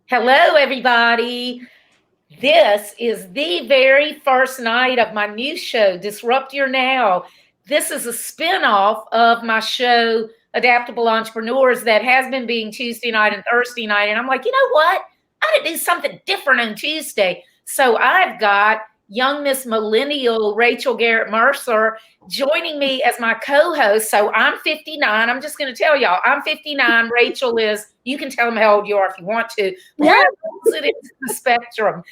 Hello, everybody. This is the very first night of my new show, Disrupt Your Now. This is a spinoff of my show, Adaptable Entrepreneurs, that has been being Tuesday night and Thursday night. And I'm like, you know what? I ought to do something different on Tuesday. So I've got young Miss Millennial Rachel Garrett Mercer joining me as my co-host. So I'm 59. I'm just going to tell y'all, I'm 59. Rachel is, you can tell them how old you are if you want to. But Yeah. it is the spectrum.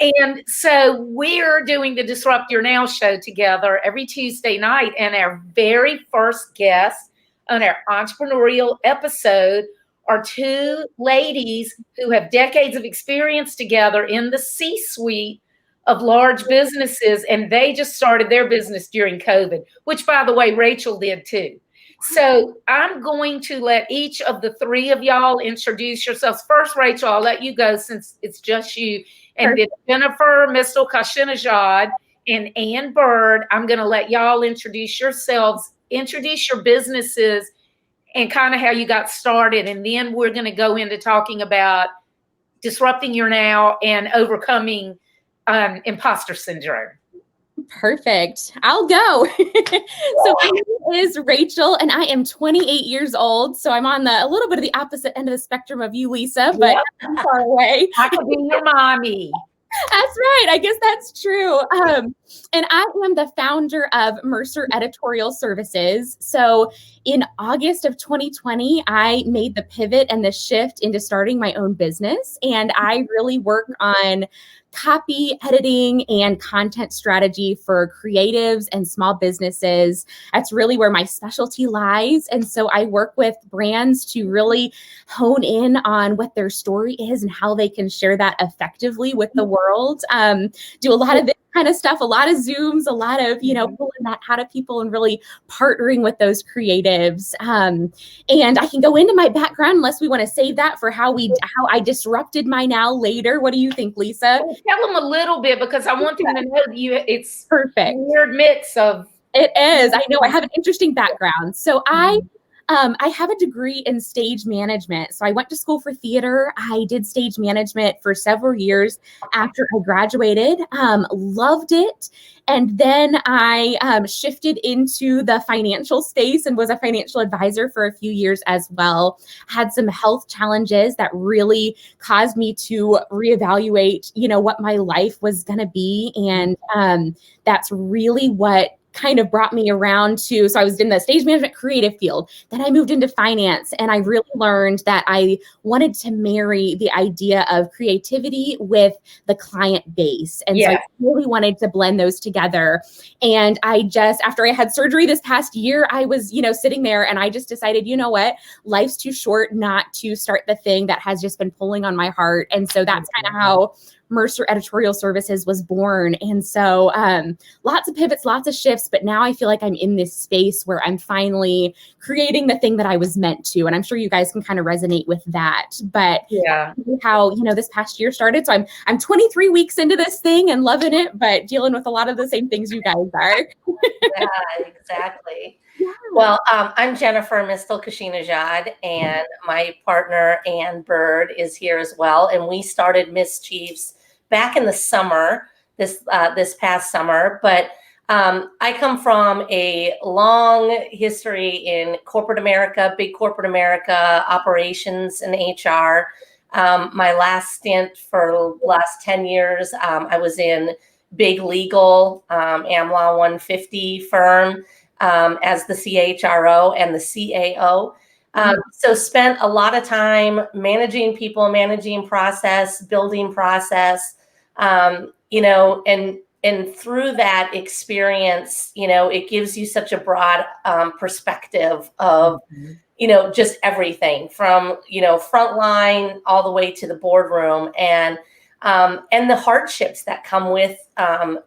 And so we're doing the Disrupt Your Now show together every Tuesday night. And our very first guest on our entrepreneurial episode are two ladies who have decades of experience together in the C-suite of large businesses, and they just started their business during COVID, which, by the way, Rachel did too. So I'm going to let each of the three of y'all introduce yourselves. First, Rachel, I'll let you go since it's just you. And then Jennifer, Mistal-Kashinejad, and Ann Byrd, I'm going to let y'all introduce yourselves, introduce your businesses, and kind of how you got started. And then we're going to go into talking about disrupting your now and overcoming imposter syndrome. Perfect. I'll go. So my name is Rachel, and I am 28 years old. So I'm on a little bit of the opposite end of the spectrum of you, Lisa, but I'm far away. I could be your mommy. That's right. I guess that's true. And I am the founder of Mercer Editorial Services. So in August of 2020, I made the pivot and the shift into starting my own business. And I really work on copy editing and content strategy for creatives and small businesses. That's really where my specialty lies. And so I work with brands to really hone in on what their story is and how they can share that effectively with the world. Do a lot of this kind of stuff, a lot of Zooms, a lot of, pulling that out of people and really partnering with those creatives. And I can go into my background unless we want to save that for how I disrupted my now later. What do you think, Lisa? Tell them a little bit, because I want them to know that it's perfect. Weird mix of. It is. I know I have an interesting background. So I have a degree in stage management. So I went to school for theater. I did stage management for several years after I graduated. Loved it. And then I shifted into the financial space and was a financial advisor for a few years as well. Had some health challenges that really caused me to reevaluate, what my life was going to be. And that's really what kind of brought me around to, so I was in the stage management creative field. Then I moved into finance, and I really learned that I wanted to marry the idea of creativity with the client base. And so I really wanted to blend those together. And I just, after I had surgery this past year, I was, sitting there and I just decided, you know what, life's too short not to start the thing that has just been pulling on my heart. And so that's kind of how Mercer Editorial Services was born. And so lots of pivots, lots of shifts, but now I feel like I'm in this space where I'm finally creating the thing that I was meant to. And I'm sure you guys can kind of resonate with that. But how, this past year started. So I'm 23 weeks into this thing and loving it, but dealing with a lot of the same things you guys are. Yeah, exactly. Yeah. Well, I'm Jennifer Mistal-Kashinejad, and my partner Ann Byrd is here as well. And we started MsChiefs back in the summer, this past summer. But I come from a long history in corporate America, big corporate America, operations and HR. My last stint for the last 10 years, I was in big legal, AmLaw 150 firm, as the CHRO and the CAO. So spent a lot of time managing people, managing process, building process, and through that experience, it gives you such a broad perspective of, just everything from, frontline all the way to the boardroom, and the hardships that come with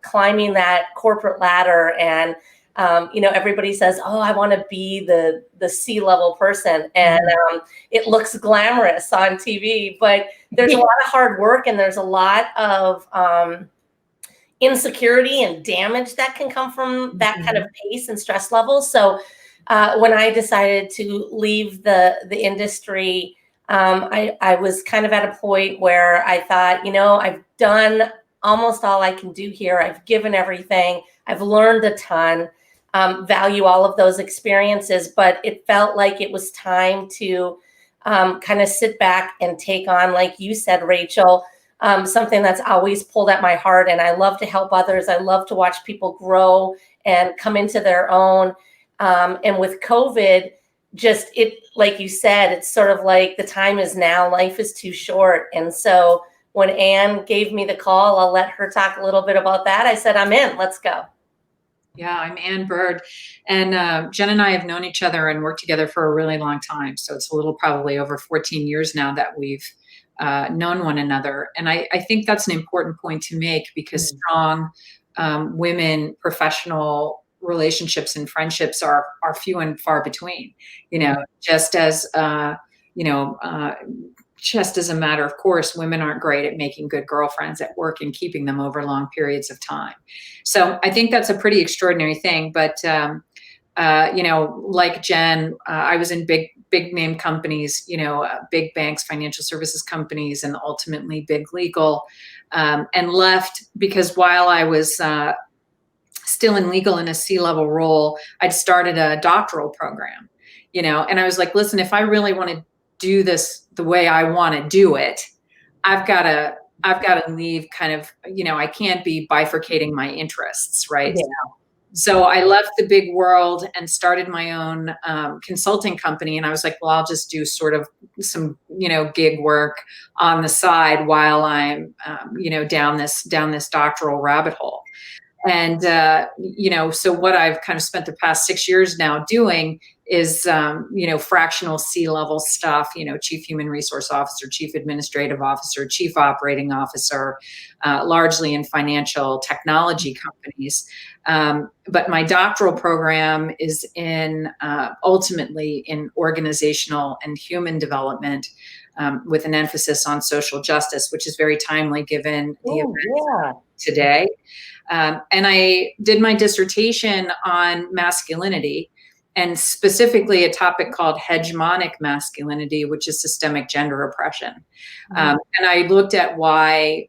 climbing that corporate ladder. And everybody says, oh, I want to be the C-level person. And it looks glamorous on TV, but there's a lot of hard work, and there's a lot of insecurity and damage that can come from that kind of pace and stress level. So when I decided to leave the industry, I was kind of at a point where I thought, I've done almost all I can do here. I've given everything. I've learned a ton, value all of those experiences, but it felt like it was time to kind of sit back and take on, like you said, Rachel, something that's always pulled at my heart. And I love to help others. I love to watch people grow and come into their own. And with COVID, like you said, it's sort of like the time is now, life is too short. And so when Anne gave me the call, I'll let her talk a little bit about that. I said, I'm in, let's go. Yeah, I'm Ann Byrd, and Jen and I have known each other and worked together for a really long time. So it's a little probably over 14 years now that we've known one another. And I think that's an important point to make, because strong women, professional relationships and friendships are few and far between, just as a matter of course, women aren't great at making good girlfriends at work and keeping them over long periods of time. So I think that's a pretty extraordinary thing. But, like Jen, I was in big name companies, big banks, financial services companies, and ultimately big legal, and left because while I was still in legal in a C-level role, I'd started a doctoral program, and I was like, listen, if I really want to do this the way I want to do it, I've got to leave kind of, I can't be bifurcating my interests, right? Yeah. So I left the big world and started my own consulting company. And I was like, well, I'll just do sort of some, gig work on the side while I'm, down this doctoral rabbit hole. And, so what I've kind of spent the past 6 years now doing is, fractional C-level stuff, chief human resource officer, chief administrative officer, chief operating officer, largely in financial technology companies. But my doctoral program is ultimately in organizational and human development, with an emphasis on social justice, which is very timely given the events today. And I did my dissertation on masculinity, and specifically a topic called hegemonic masculinity, which is systemic gender oppression. And I looked at why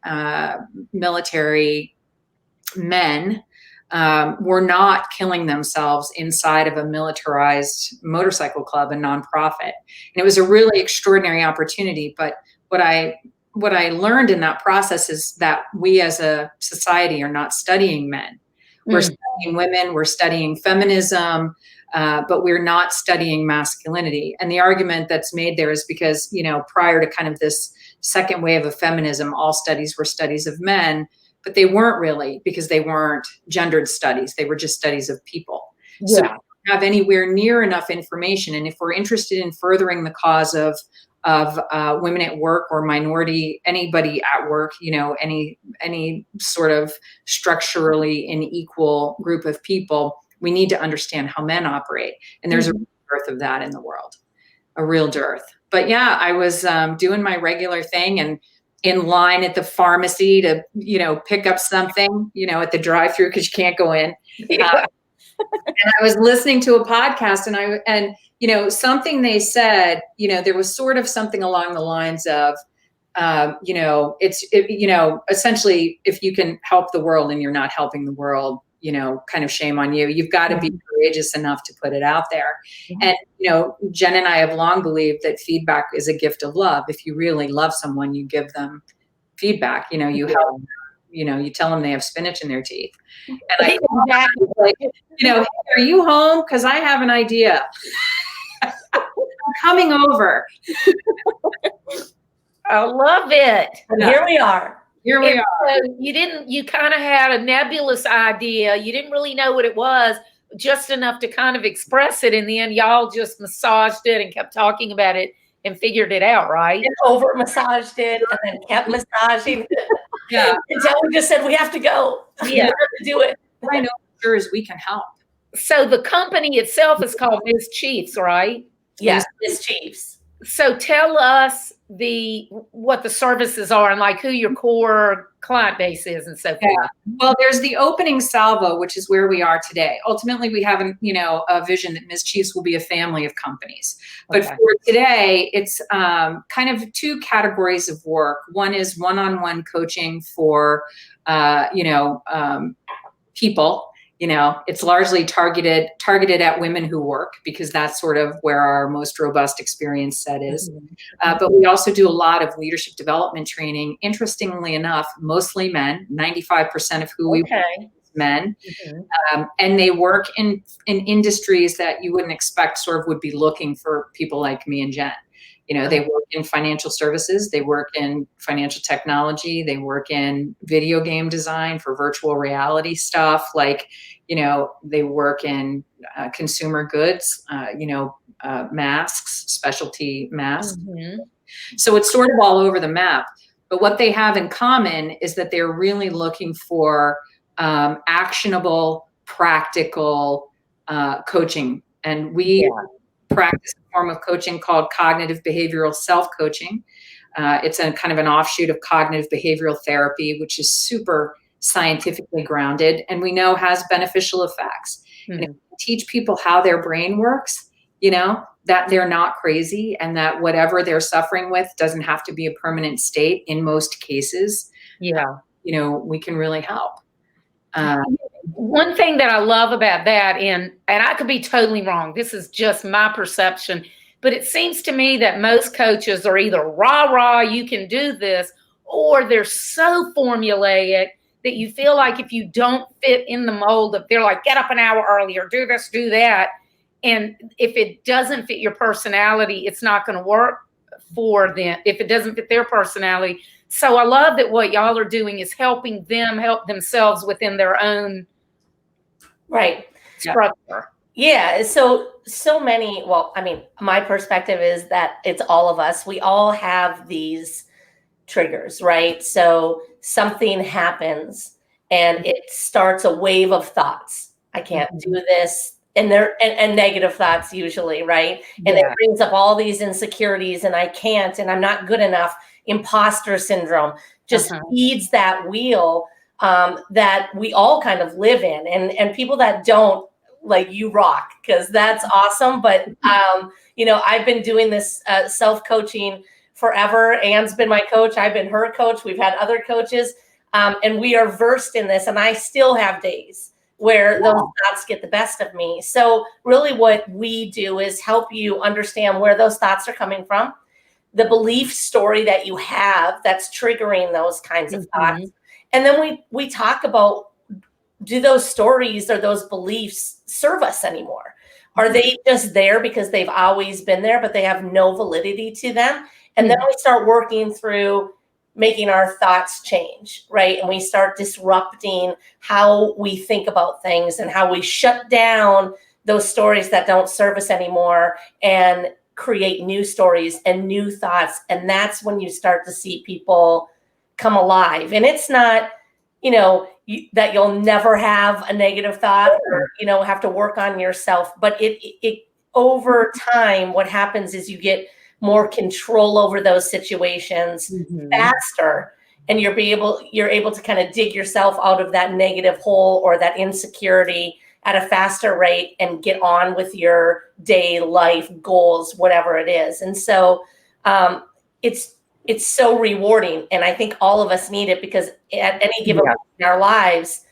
military men were not killing themselves inside of a militarized motorcycle club, a nonprofit. And it was a really extraordinary opportunity. But what I learned in that process is that we as a society are not studying men. We're studying women, we're studying feminism, but we're not studying masculinity. And the argument that's made there is because, prior to kind of this second wave of feminism, all studies were studies of men, but they weren't really, because they weren't gendered studies. They were just studies of people. Yeah. So we don't have anywhere near enough information. And if we're interested in furthering the cause of women at work or minority, anybody at work, any sort of structurally unequal group of people, we need to understand how men operate. And there's a dearth of that in the world, a real dearth. But yeah, I was doing my regular thing and in line at the pharmacy to, pick up something, at the drive-through because you can't go in. And I was listening to a podcast and something they said, there was sort of something along the lines of, essentially, if you can help the world and you're not helping the world, kind of shame on you. You've got to be courageous enough to put it out there. And, Jen and I have long believed that feedback is a gift of love. If you really love someone, you give them feedback, you help them, you tell them they have spinach in their teeth. And I like, hey, are you home? Because I have an idea. I'm coming over. I love it. And here we are. So you kind of had a nebulous idea. You didn't really know what it was, just enough to kind of express it. And then y'all just massaged it and kept talking about it and figured it out, right? And over massaged it and then kept massaging it. Yeah. Until we just said, we have to go. Yeah. We have to do it. I know sure as we can help. So the company itself is called MsChiefs, right? Yes, MsChiefs. So tell us what the services are and like who your core client base is and so forth. Yeah. Well, there's the opening salvo, which is where we are today. Ultimately, we have a vision that MsChiefs will be a family of companies. But Okay. for today, it's kind of two categories of work. One is one-on-one coaching for people. It's largely targeted at women who work, because that's sort of where our most robust experience set is. But we also do a lot of leadership development training. Interestingly enough, mostly men, 95% of who we work with is men. And they work in industries that you wouldn't expect sort of would be looking for people like me and Jen. They work in financial services, they work in financial technology, they work in video game design for virtual reality stuff. They work in consumer goods, masks, specialty masks. So it's sort of all over the map. But what they have in common is that they're really looking for actionable, practical coaching. And we practice a form of coaching called cognitive behavioral self-coaching. It's a kind of an offshoot of cognitive behavioral therapy, which is super scientifically grounded and we know has beneficial effects. And if we teach people how their brain works, that they're not crazy and that whatever they're suffering with doesn't have to be a permanent state in most cases. We can really help. One thing that I love about that, and I could be totally wrong, this is just my perception, but it seems to me that most coaches are either rah, you can do this, or they're so formulaic that you feel like if you don't fit in the mold of, they're like, get up an hour earlier, do this, do that. And if it doesn't fit your personality, it's not going to work for them if it doesn't fit their personality. So I love that what y'all are doing is helping them help themselves within their own structure. Yeah. So many, my perspective is that it's all of us. We all have these triggers, right? So something happens and it starts a wave of thoughts. I can't do this. And and negative thoughts usually, right? And it brings up all these insecurities and I can't, and I'm not good enough. Imposter syndrome just feeds that wheel that we all kind of live in. And people that don't, like, you rock, because that's awesome. But, I've been doing this self-coaching forever. Anne's been my coach. I've been her coach. We've had other coaches. And we are versed in this. And I still have days where those thoughts get the best of me. So really what we do is help you understand where those thoughts are coming from, the belief story that you have that's triggering those kinds of thoughts. And then we talk about, do those stories or those beliefs serve us anymore? Are they just there because they've always been there, but they have no validity to them? And then we start working through making our thoughts change, right? And we start disrupting how we think about things and how we shut down those stories that don't serve us anymore and create new stories and new thoughts. And that's when you start to see people come alive. And it's not, that you'll never have a negative thought or, have to work on yourself. But it over time, what happens is you get more control over those situations faster, and you're able to kind of dig yourself out of that negative hole or that insecurity at a faster rate and get on with your day, life, goals, whatever it is. And so it's so rewarding. And I think all of us need it, because at any given point in our lives,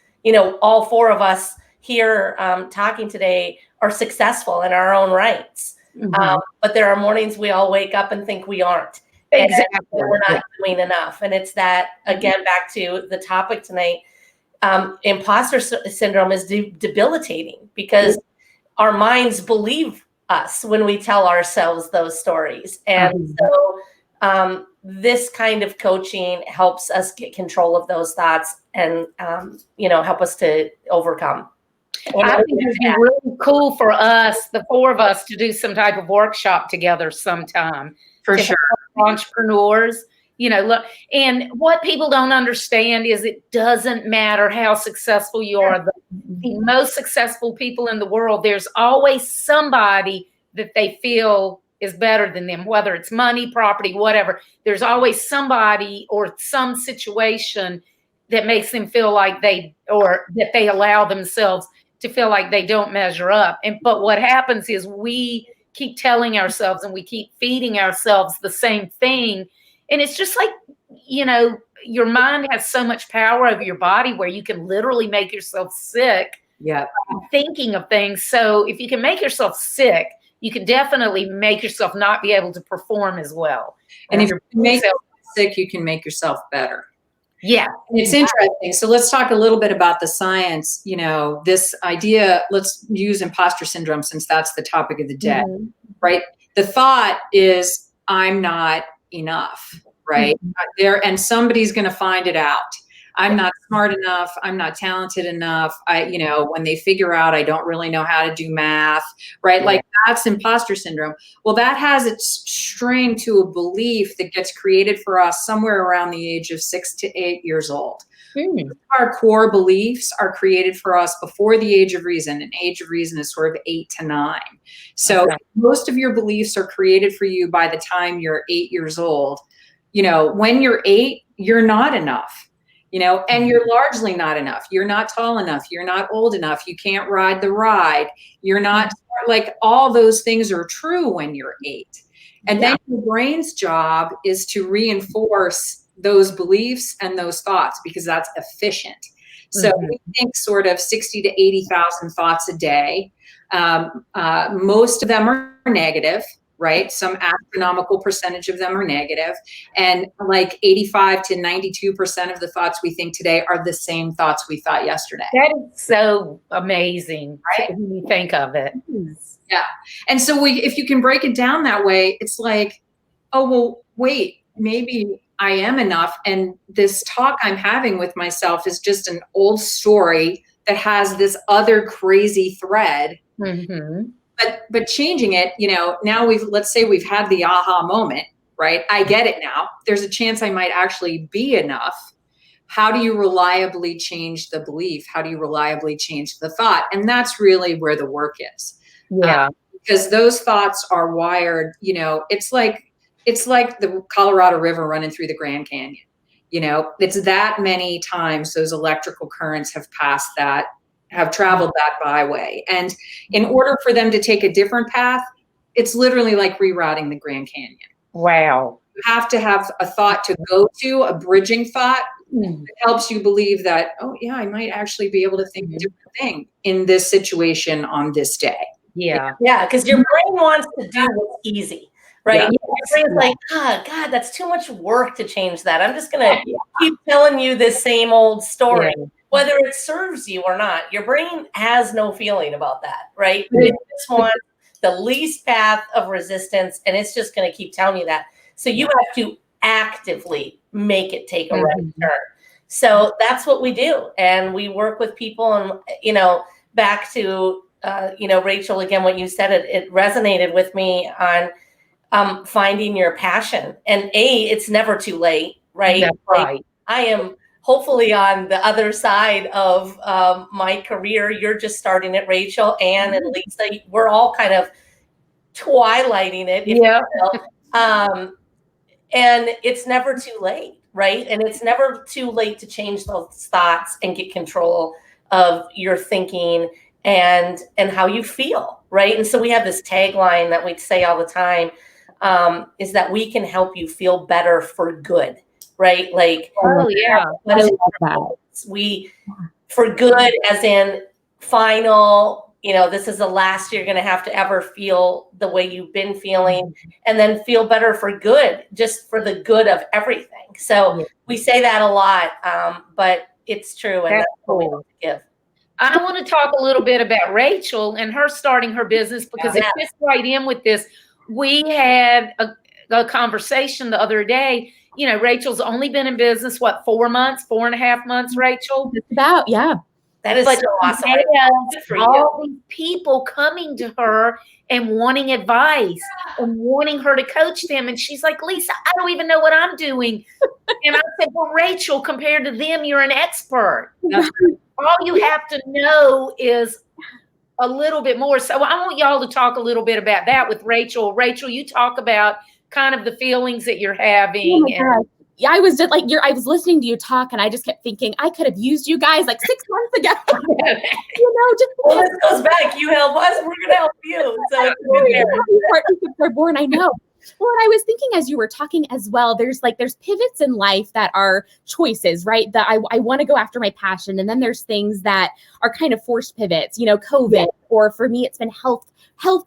all four of us here talking today are successful in our own rights. But there are mornings we all wake up and think we aren't. Exactly. And we're not doing enough. And it's that, again, back to the topic tonight, imposter syndrome is debilitating because our minds believe us when we tell ourselves those stories. And so this kind of coaching helps us get control of those thoughts and, help us to overcome. I think it'd be really cool for us, the four of us, to do some type of workshop together sometime. For sure. Entrepreneurs, look, and what people don't understand is it doesn't matter how successful you are. The most successful people in the world, there's always somebody that they feel is better than them, whether it's money, property, whatever. There's always somebody or some situation that makes them feel like that they allow themselves to feel like they don't measure up. But what happens is we keep telling ourselves and we keep feeding ourselves the same thing. And it's just like, your mind has so much power over your body where you can literally make yourself sick. Yeah. Thinking of things. So if you can make yourself sick, you can definitely make yourself not be able to perform as well. And if you make yourself sick, you can make yourself better. Yeah. And it's interesting. So let's talk a little bit about the science, this idea. Let's use imposter syndrome since that's the topic of the day, right? The thought is, I'm not enough, right? And somebody's going to find it out. I'm not smart enough. I'm not talented enough. When they figure out I don't really know how to do math, right? Yeah. Like that's imposter syndrome. Well, that has its strain to a belief that gets created for us somewhere around the age of 6 to 8 years old. Our core beliefs are created for us before the age of reason, and age of reason is sort of 8 to 9. So most of your beliefs are created for you by the time you're 8 years old. When you're 8, you're not enough. And you're largely not enough. You're not tall enough. You're not old enough. You can't ride the ride. You're not, like, all those things are true when you're 8. And then your brain's job is to reinforce those beliefs and those thoughts because that's efficient. So we think sort of 60 to 80,000 thoughts a day. Most of them are negative. Right? Some astronomical percentage of them are negative. And like 85 to 92% of the thoughts we think today are the same thoughts we thought yesterday. That is so amazing, right? When you think of it. Yeah. And so if you can break it down that way, it's like, oh, well, wait, maybe I am enough. And this talk I'm having with myself is just an old story that has this other crazy thread. But changing it, now let's say we've had the aha moment, right? I get it now. There's a chance I might actually be enough. How do you reliably change the belief? How do you reliably change the thought? And that's really where the work is. Yeah. Because those thoughts are wired, it's like the Colorado River running through the Grand Canyon. It's that many times those electrical currents have passed that, have traveled that byway. And in order for them to take a different path, it's literally like rerouting the Grand Canyon. Wow. You have to have a thought to go to, a bridging thought that helps you believe that, oh yeah, I might actually be able to think a different thing in this situation on this day. Yeah. Yeah, because your brain wants to do what's easy, right? Yeah. Your brain's like, God, that's too much work to change that. I'm just going to keep telling you this same old story. Yeah. Whether it serves you or not, your brain has no feeling about that, right? It just wants the least path of resistance, and it's just going to keep telling you that. So you have to actively make it take a right turn. So that's what we do. And we work with people and, back to, Rachel, again, what you said, it resonated with me on finding your passion. And it's never too late, right? That's right. I am hopefully on the other side of my career. You're just starting it, Rachel, Anne, and Lisa. We're all kind of twilighting it. Yeah. And it's never too late, right? And it's never too late to change those thoughts and get control of your thinking and how you feel, right? And so we have this tagline that we say all the time, is that we can help you feel better for good. Right? Like, oh yeah, we for good, as in final, this is the last you're going to have to ever feel the way you've been feeling, and then feel better for good, just for the good of everything. So we say that a lot, but it's true. And that's what we want to give. I want to talk a little bit about Rachel and her starting her business because it fits right in with this. We had a conversation the other day. Rachel's only been in business, 4.5 months, Rachel? Just about, yeah. That is so awesome. All these people coming to her and wanting advice and wanting her to coach them. And she's like, Lisa, I don't even know what I'm doing. And I said, well, Rachel, compared to them, you're an expert. All you have to know is a little bit more. So I want y'all to talk a little bit about that with Rachel. Rachel, you talk about kind of the feelings that you're having. Yeah, I was just like, I was listening to you talk, and I just kept thinking I could have used you guys like 6 months ago. Just well, this goes back. You help us, we're gonna help you. So partnerships are born. I know. Well, and I was thinking as you were talking as well, there's pivots in life that are choices, right? That I want to go after my passion. And then there's things that are kind of forced pivots, COVID, or for me, it's been health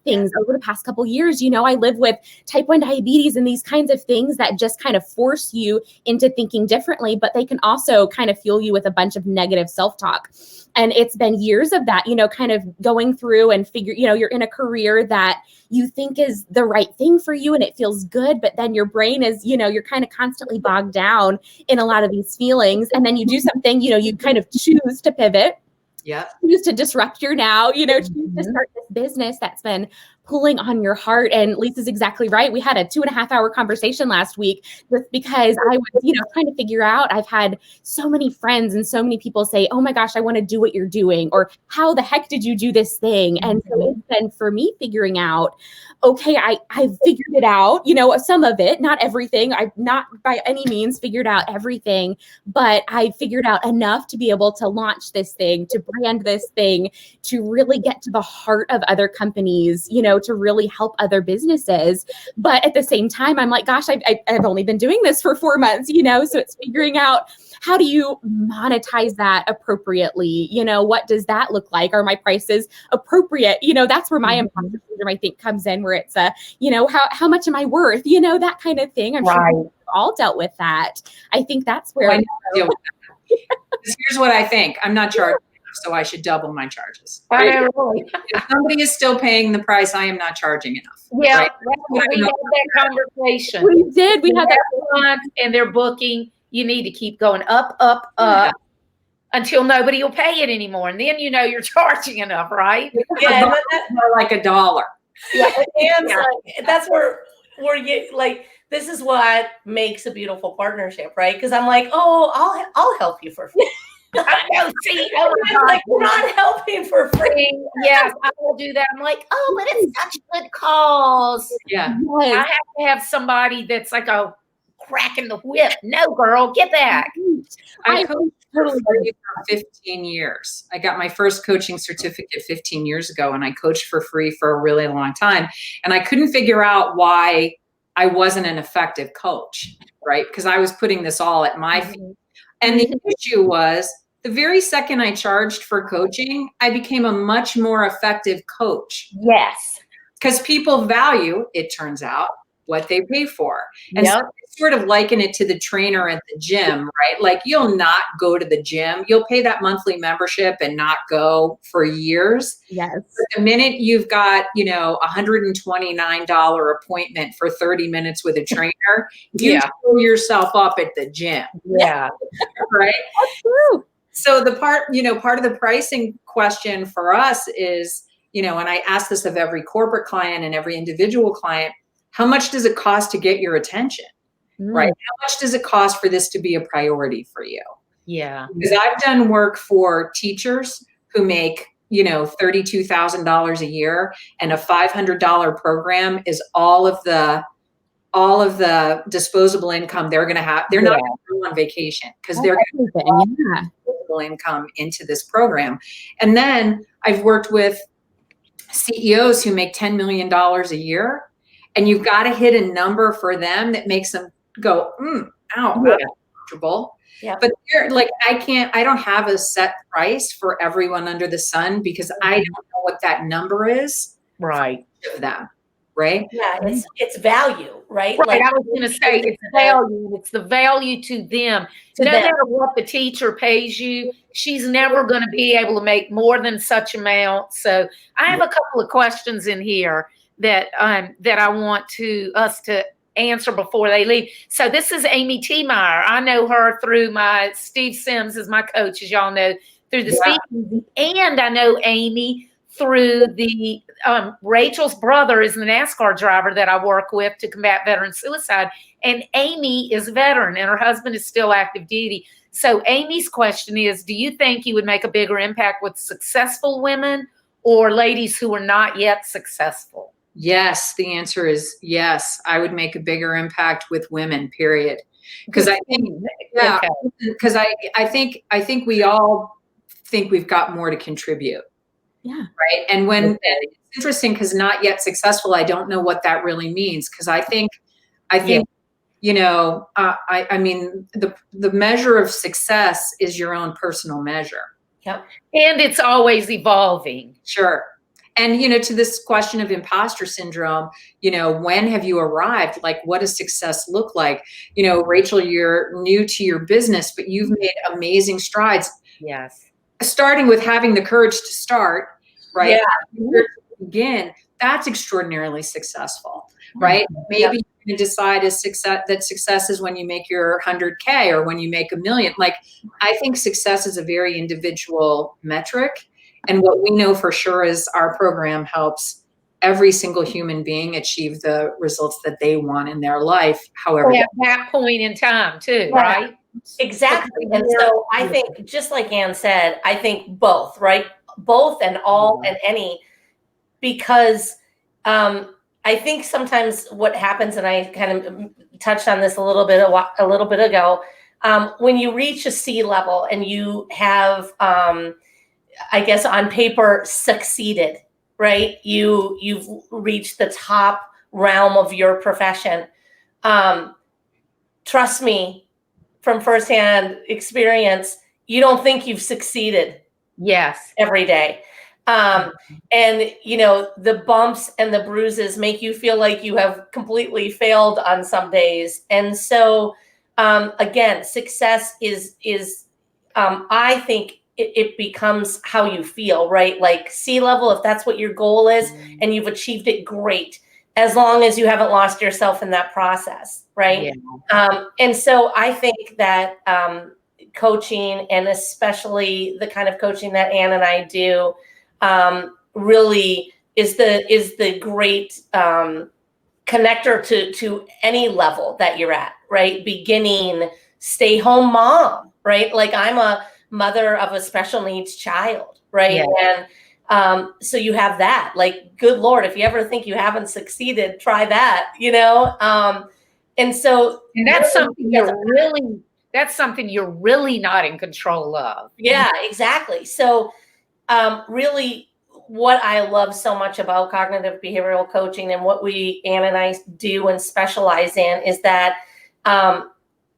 things over the past couple of years. I live with type 1 diabetes and these kinds of things that just kind of force you into thinking differently, but they can also kind of fuel you with a bunch of negative self-talk. And it's been years of that, kind of going through and figure, you're in a career that you think is the right thing for you and it feels good, but then your brain is, you're kind of constantly bogged down in a lot of these feelings. And then you do something, you kind of choose to pivot. Yeah. Choose to disrupt your now, choose to start this business that's been pulling on your heart. And Lisa's exactly right. We had a 2.5-hour conversation last week just because I was, trying to figure out, I've had so many friends and so many people say, oh my gosh, I want to do what you're doing, or how the heck did you do this thing? And so it's been for me figuring out, okay, I've figured it out, some of it, not everything. I've not by any means figured out everything, but I figured out enough to be able to launch this thing, to brand this thing, to really get to the heart of other companies, to really help other businesses. But at the same time, I'm like, gosh, I've only been doing this for 4 months, so it's figuring out, how do you monetize that appropriately? What does that look like? Are my prices appropriate? That's where my imposter syndrome, I think, comes in, where it's how much am I worth? That kind of thing. I'm sure we've all dealt with that. I think that's where I deal with that. Here's what I think. I'm not charging enough, so I should double my charges. Right? I know, really. If somebody is still paying the price, I am not charging enough. Yeah, right? we had that conversation. We did. We had that month, and they're booking. You need to keep going up, up, up until nobody will pay it anymore, and then you're charging enough, right? Yeah, and more like $1. Yeah, and that's where you this is what makes a beautiful partnership, right? Because I'm like, oh, I'll help you for free. I know. See, we're not helping for free. Yes, I will do that. I'm like, but it's such a good cause. Yeah, I have to have somebody that's like a cracking the whip. No, girl, get back. I coached for 15 years. I got my first coaching certificate 15 years ago, and I coached for free for a really long time. And I couldn't figure out why I wasn't an effective coach, right? Because I was putting this all at my feet. And the issue was, the very second I charged for coaching, I became a much more effective coach. Yes. Because people value, it turns out, what they pay for. And so I sort of liken it to the trainer at the gym, right? Like, you'll not go to the gym. You'll pay that monthly membership and not go for years. Yes. But the minute you've got, $129 appointment for 30 minutes with a trainer, you throw yourself up at the gym. Yeah. Right? That's true. So the part of the pricing question for us is, and I ask this of every corporate client and every individual client, how much does it cost to get your attention, right? How much does it cost for this to be a priority for you? Yeah. Because I've done work for teachers who make, $32,000 a year, and a $500 program is all of the disposable income they're going to have. They're not going to go on vacation because they're going to put all disposable income into this program. And then I've worked with CEOs who make $10 million a year. And you've got to hit a number for them that makes them go, ow, that's comfortable. Yeah. But they're like, I don't have a set price for everyone under the sun, because I don't know what that number is. Right. For them. Right. Yeah. It's value, right? Right. I was going to say it's value. It's the value to them. No matter what the teacher pays you, she's never going to be able to make more than such amount. So I have a couple of questions in here that I want us to answer before they leave. So this is Amy T. Meyer. I know her through Steve Sims is my coach, as y'all know, through the speaking. And I know Amy through the Rachel's brother is the NASCAR driver that I work with to combat veteran suicide. And Amy is a veteran and her husband is still active duty. So Amy's question is, do you think you would make a bigger impact with successful women or ladies who are not yet successful? Yes, the answer is yes. I would make a bigger impact with women, period. Because I think, yeah, because I think we all think we've got more to contribute. Yeah. Right. And when it's interesting, because not yet successful, I don't know what that really means. Because I think, you know, I mean, the measure of success is your own personal measure. Yep. And it's always evolving. Sure. And, you know, to this question of imposter syndrome, you know, when have you arrived? Like, what does success look like? You know, Rachel, you're new to your business, but you've made amazing strides. Yes. Starting with having the courage to start, right? Yeah. Begin, that's extraordinarily successful, right? Maybe you decide that success is when you make your 100K or when you make $1 million. Like, I think success is a very individual metric. And what we know for sure is our program helps every single human being achieve the results that they want in their life, however. At that point in time too, right? Exactly. And so I think, just like Ann said, I think both, right? Both and all and any, because I think sometimes what happens, and I kind of touched on this a little bit ago, when you reach a C level and you have, I guess on paper, succeeded, right? You've reached the top realm of your profession. Trust me, from firsthand experience, you don't think you've succeeded. Yes. Every day. And, you know, the bumps and the bruises make you feel like you have completely failed on some days. And so, again, success is I think it becomes how you feel, right? Like C level, if that's what your goal is and you've achieved it, great. As long as you haven't lost yourself in that process, right? Yeah. And so I think that coaching, and especially the kind of coaching that Ann and I do, really is the great connector to any level that you're at, right? Beginning, stay home mom, right? Like, I'm a mother of a special needs child, right? Yeah. And so you have that, like, good Lord, if you ever think you haven't succeeded, try that, you know? And so, and that's something that's something you're really not in control of. Yeah, exactly. So really, what I love so much about cognitive behavioral coaching and what Ann and I do and specialize in is that,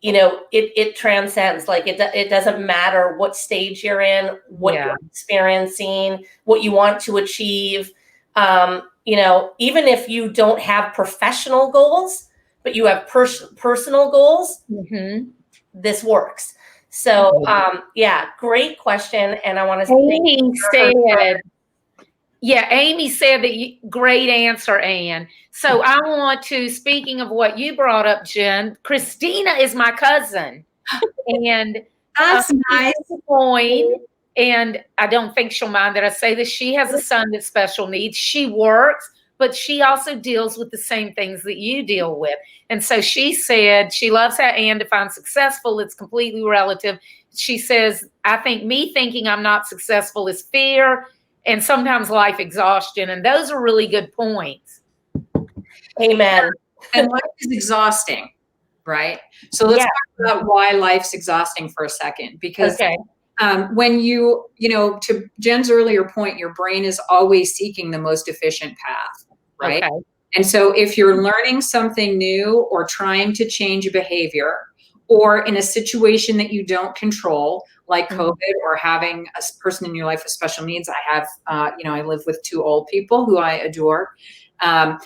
you know, it transcends. Like, it doesn't matter what stage you're in, what you're experiencing, what you want to achieve. You know, even if you don't have professional goals, but you have personal goals, this works. So, great question. And I want to Amy said that great answer, Ann. So I want to, speaking of what you brought up, Jen, Christina is my cousin. And that's nice. And I don't think she'll mind that I say this. She has a son with special needs. She works, but she also deals with the same things that you deal with. And so she said she loves how Ann defines successful. It's completely relative. She says, I think me thinking I'm not successful is fear and sometimes life exhaustion. And those are really good points. Amen. And life is exhausting, right? So let's talk about why life's exhausting for a second. Because when you know, to Jen's earlier point, your brain is always seeking the most efficient path, right? Okay. And so if you're learning something new or trying to change a behavior, or in a situation that you don't control, like COVID or having a person in your life with special needs. I have, you know, I live with 2 old people who I adore. But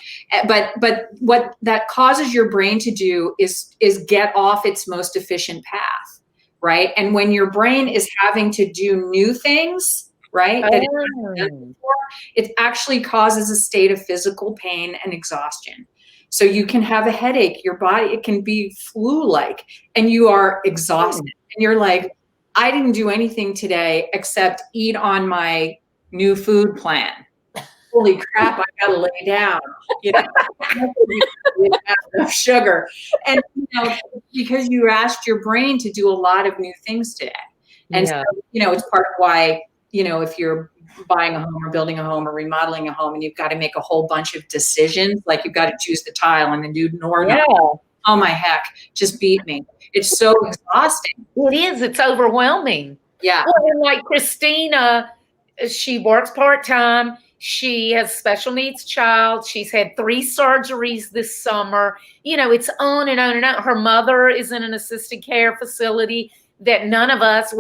what that causes your brain to do is get off its most efficient path, right? And when your brain is having to do new things, right, that it actually causes a state of physical pain and exhaustion. So you can have a headache, your body, it can be flu-like, and you are exhausted. And you're like, I didn't do anything today except eat on my new food plan. Holy crap, I gotta lay down. You know, sugar. And you know, because you asked your brain to do a lot of new things today. And so, you know, it's part of why if you're buying a home or building a home or remodeling a home and you've got to make a whole bunch of decisions, like you've got to choose the tile and the new door. Yeah. Oh my heck, just beat me. It's so exhausting. It is. It's overwhelming. Yeah. Well, and like Christina, she works part-time. She has a special needs child. She's had 3 surgeries this summer. It's on and on and on. Her mother is in an assisted care facility that none of us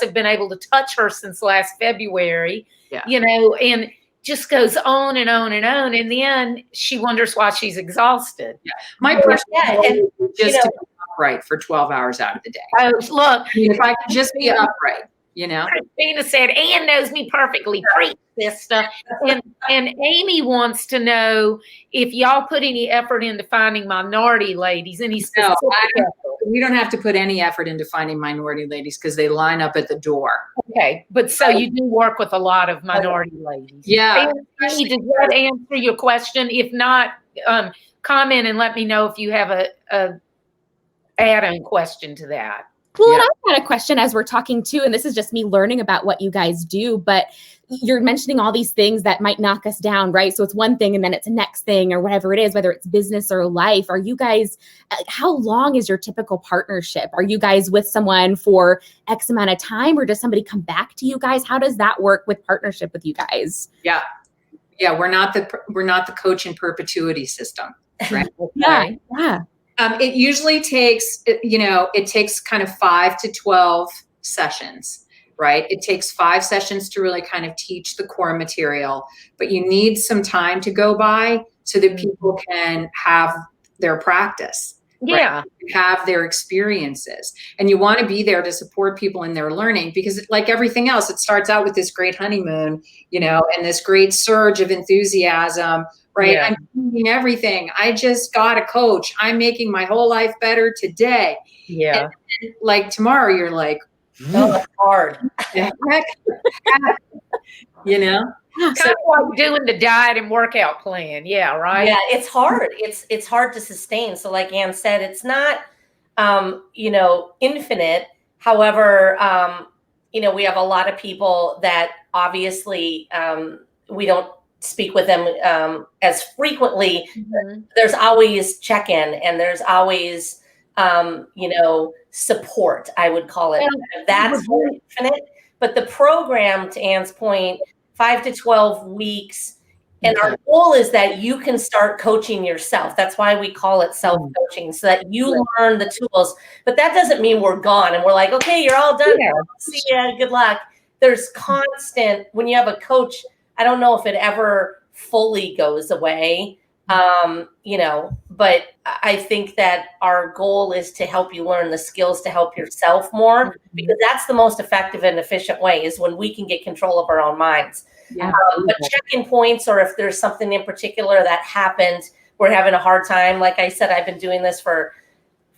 have been able to touch her since last February. Yeah. And just goes on and on and on. In the end, she wonders why she's exhausted. Yeah. My person is just to be upright for 12 hours out of the day. Oh, look. If I could just be upright, Christina said, Ann knows me perfectly. Preach, sister. And Amy wants to know if y'all put any effort into finding minority ladies, any specific effort. We don't have to put any effort into finding minority ladies because they line up at the door. Okay, but so you do work with a lot of minority ladies. Yeah. Amy, does that answer your question? If not, comment and let me know if you have a add-on question to that. Well, and I've got a question as we're talking too, and this is just me learning about what you guys do, but you're mentioning all these things that might knock us down, right? So it's one thing and then it's a next thing or whatever it is, whether it's business or life. Are you guys, how long is your typical partnership? Are you guys with someone for X amount of time or does somebody come back to you guys? How does that work with partnership with you guys? Yeah. Yeah. We're not the coach in perpetuity system, right? Yeah. Yeah. It usually takes, it takes kind of 5 to 12 sessions, right? It takes 5 sessions to really kind of teach the core material, but you need some time to go by so that people can have their practice, Yeah. right? Have their experiences. And you want to be there to support people in their learning because like everything else, it starts out with this great honeymoon, and this great surge of enthusiasm. Right. Yeah. I'm doing everything. I just got a coach. I'm making my whole life better today. Yeah. And like tomorrow, you're like, Oh, it's hard. heck? Kind of like doing the diet and workout plan. Yeah. Right. Yeah, it's hard. It's hard to sustain. So like Ann said, it's not, infinite. However, we have a lot of people that obviously we don't speak with them as frequently. Mm-hmm. There's always check-in and there's always, support, I would call it. That's infinite. But the program, to Ann's point, 5 to 12 weeks. And our goal is that you can start coaching yourself. That's why we call it self-coaching, so that you learn the tools. But that doesn't mean we're gone and we're like, okay, you're all done. Yeah. See ya, good luck. There's constant, when you have a coach, I don't know if it ever fully goes away, but I think that our goal is to help you learn the skills to help yourself more, because that's the most effective and efficient way, is when we can get control of our own minds. Yeah. But check-in points, or if there's something in particular that happened, we're having a hard time. Like I said, I've been doing this for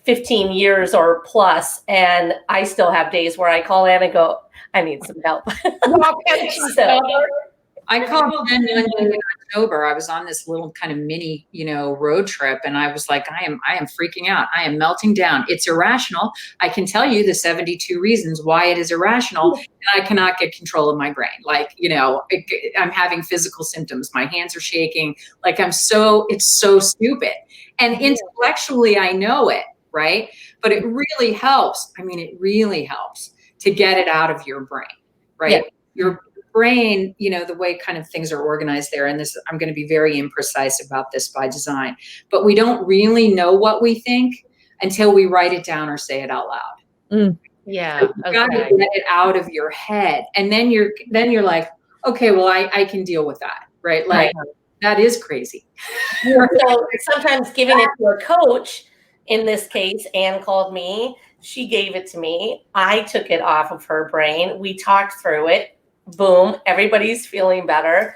15 years or plus, and I still have days where I call Ann and go, I need some help. So, I called Jen in October. I was on this little kind of mini, road trip, and I was like, I am freaking out. I am melting down. It's irrational. I can tell you the 72 reasons why it is irrational, and I cannot get control of my brain. Like, I'm having physical symptoms. My hands are shaking. Like it's so stupid. And intellectually, I know it, right? But it really helps. I mean, it really helps to get it out of your brain, right? Yeah. Your brain, the way kind of things are organized there, and this, I'm going to be very imprecise about this by design, but we don't really know what we think until we write it down or say it out loud. Yeah. So you got to get it out of your head. And then you're like, okay, well, I can deal with that. Right. Like that is crazy. So sometimes giving it to a coach, in this case, Ann called me, she gave it to me. I took it off of her brain. We talked through it. Boom, everybody's feeling better.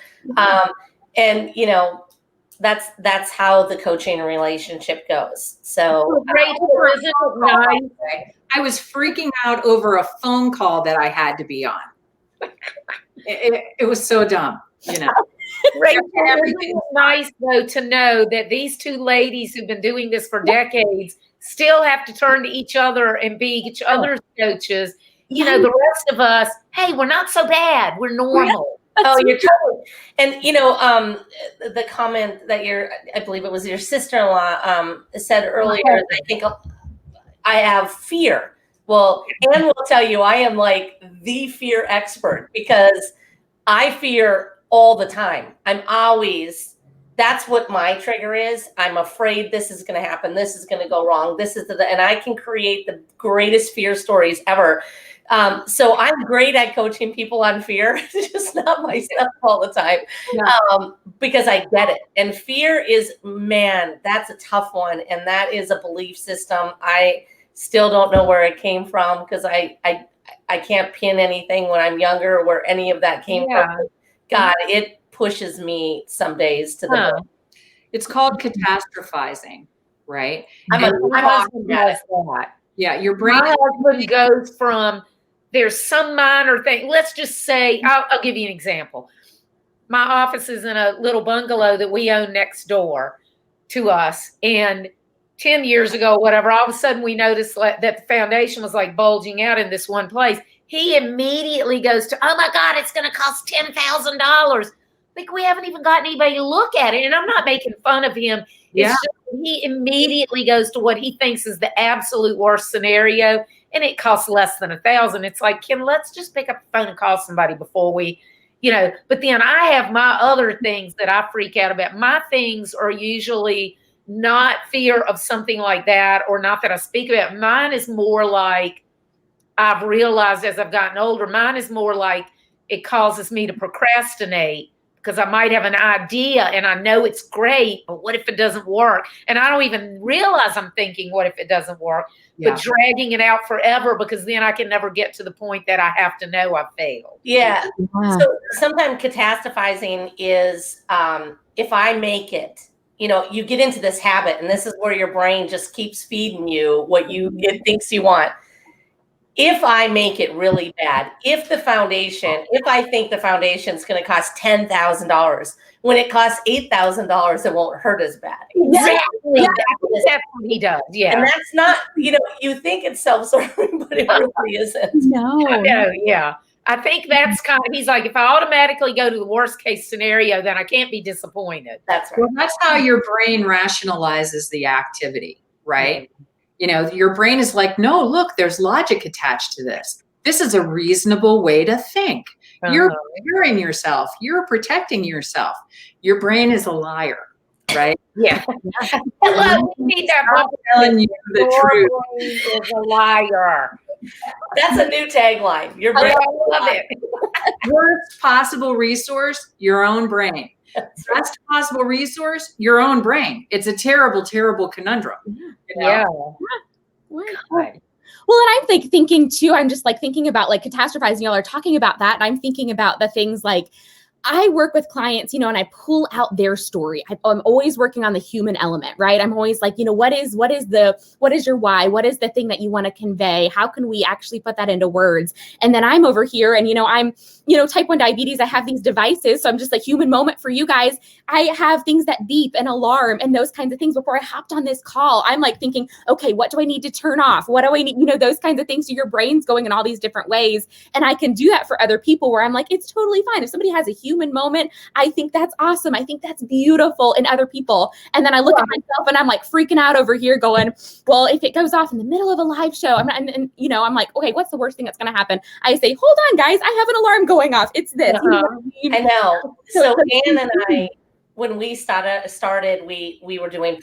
And that's how the coaching relationship goes. So Rachel, isn't it nice? I was freaking out over a phone call that I had to be on. It was so dumb, Rachel, isn't it nice though to know that these two ladies who've been doing this for decades still have to turn to each other and be each other's coaches. you know, the rest of us, hey, we're not so bad. We're normal. Oh, you're totally. And, you know, the comment that I believe it was your sister-in-law said earlier, I think I have fear. Well, Anne will tell you I am like the fear expert because I fear all the time. That's what my trigger is. I'm afraid this is going to happen. This is going to go wrong. And I can create the greatest fear stories ever. So I'm great at coaching people on fear, just not myself all the time, because I get it. And fear is, man, that's a tough one. And that is a belief system. I still don't know where it came from because I can't pin anything when I'm younger where any of that came from. God, it pushes me some days to the moon. It's called catastrophizing, right? Yeah, your brain. My husband goes from, there's some minor thing. Let's just say, I'll give you an example. My office is in a little bungalow that we own next door to us. And 10 years ago, whatever, all of a sudden we noticed that the foundation was like bulging out in this one place. He immediately goes to, oh my God, it's going to cost $10,000. Like, we haven't even gotten anybody to look at it. And I'm not making fun of him. It's just, he immediately goes to what he thinks is the absolute worst scenario. And it costs less than $1,000. It's like, Kim, let's just pick up the phone and call somebody before we, you know. But then I have my other things that I freak out about. My things are usually not fear of something like that, or not that I speak about. Mine is more like, I've realized as I've gotten older, mine is more like it causes me to procrastinate because I might have an idea and I know it's great, but what if it doesn't work? And I don't even realize I'm thinking, what if it doesn't work? But dragging it out forever because then I can never get to the point that I have to know I failed. Yeah. So sometimes catastrophizing is if I make it, you know, you get into this habit, and this is where your brain just keeps feeding you what it thinks you want. If I make it really bad, if I think the foundation is going to cost $10,000, when it costs $8,000, it won't hurt as bad. Exactly. That's what he does. Yeah. And that's not, you know, you think it's self-serving, but it really isn't. No. Yeah. I think that's kind of, he's like, if I automatically go to the worst case scenario, then I can't be disappointed. That's right. Well, that's how your brain rationalizes the activity, right? You know, your brain is like, no, look, there's logic attached to this. This is a reasonable way to think. You're curing yourself. You're protecting yourself. Your brain is a liar, right? Yeah. Hello, we need that. I'm telling you the truth. Is a liar. That's a new tagline. Your brain. I love it. Worst possible resource, your own brain. Best possible resource, your own brain. It's a terrible, terrible conundrum. You know? Well, and I'm thinking too, I'm just like thinking about like catastrophizing. Y'all are talking about that. And I'm thinking about the things like, I work with clients, you know, and I pull out their story. I'm always working on the human element, right? I'm always like, you know, what is your why? What is the thing that you want to convey? How can we actually put that into words? And then I'm over here and, you know, I'm, you know, type 1 diabetes. I have these devices. So I'm just a human moment for you guys. I have things that beep and alarm and those kinds of things. Before I hopped on this call, I'm like thinking, okay, what do I need to turn off? What do I need? You know, those kinds of things. So your brain's going in all these different ways. And I can do that for other people where I'm like, it's totally fine. If somebody has a human moment, I think that's awesome. I think that's beautiful in other people. And then I look at myself and I'm like freaking out over here going, well, if it goes off in the middle of a live show, and you know, I'm like, okay, what's the worst thing that's going to happen? I say, hold on, guys, I have an alarm going off. It's this. You know what I mean? I know. So Anne and I, when we started, we were doing,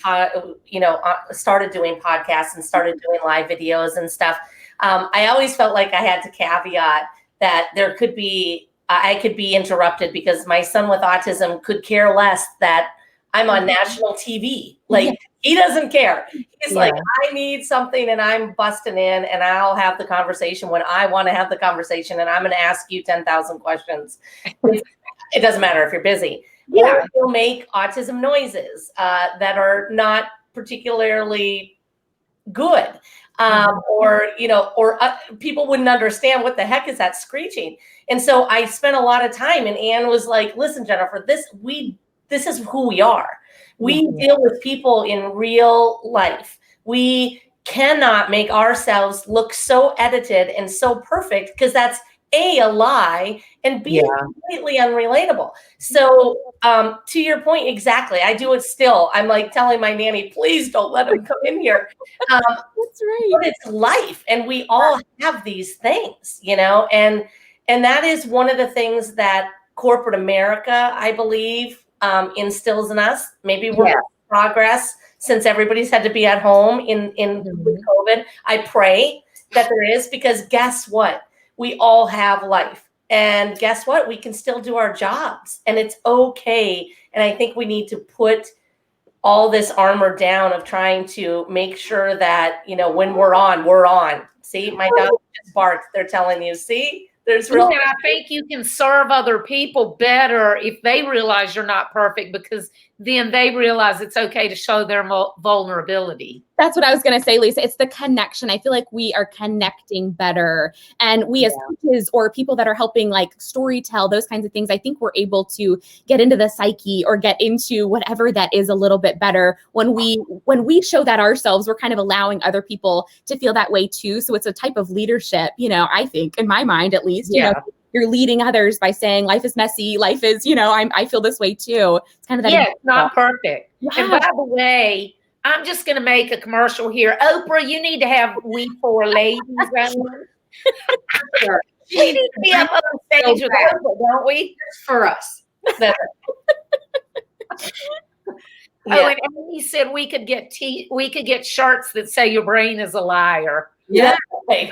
started doing podcasts and started doing live videos and stuff. I always felt like I had to caveat that there could be, I could be interrupted because my son with autism could care less that I'm on national TV. Like, he doesn't care. He's like, I need something and I'm busting in and I'll have the conversation when I want to have the conversation and I'm going to ask you 10,000 questions. It doesn't matter if you're busy. Or he'll make autism noises that are not particularly good. Or people wouldn't understand what the heck is that screeching. And so I spent a lot of time, and Anne was like, listen, Jennifer, this is who we are. We deal with people in real life. We cannot make ourselves look so edited and so perfect, because that's a lie, and B, completely unrelatable. So to your point, exactly. I do it still. I'm like telling my nanny, please don't let him come in here. That's right. But it's life, and we all have these things, and that is one of the things that corporate America, I believe, instills in us. Maybe we're in progress since everybody's had to be at home with COVID. I pray that there is, because guess what? We all have life. And guess what? We can still do our jobs, and it's okay. And I think we need to put all this armor down of trying to make sure that, when we're on, we're on. See, my dog just barked. They're telling you, see? There's real. And I think you can serve other people better if they realize you're not perfect, because then they realize it's okay to show their vulnerability. That's what I was going to say, Lisa. It's the connection. I feel like we are connecting better. And we as coaches or people that are helping like storytell, those kinds of things, I think we're able to get into the psyche or get into whatever that is a little bit better. When we show that ourselves, we're kind of allowing other people to feel that way too. So it's a type of leadership, I think, in my mind at least, you're leading others by saying life is messy. Life is, I feel this way too. It's kind of that. Yeah, it's not perfect. Yeah. And by the way, I'm just going to make a commercial here. Oprah, you need to have We Four Ladies on. We need to be up on stage with Oprah, don't we? It's for us. Oh, and Amy said we could get shirts that say your brain is a liar. Yeah. I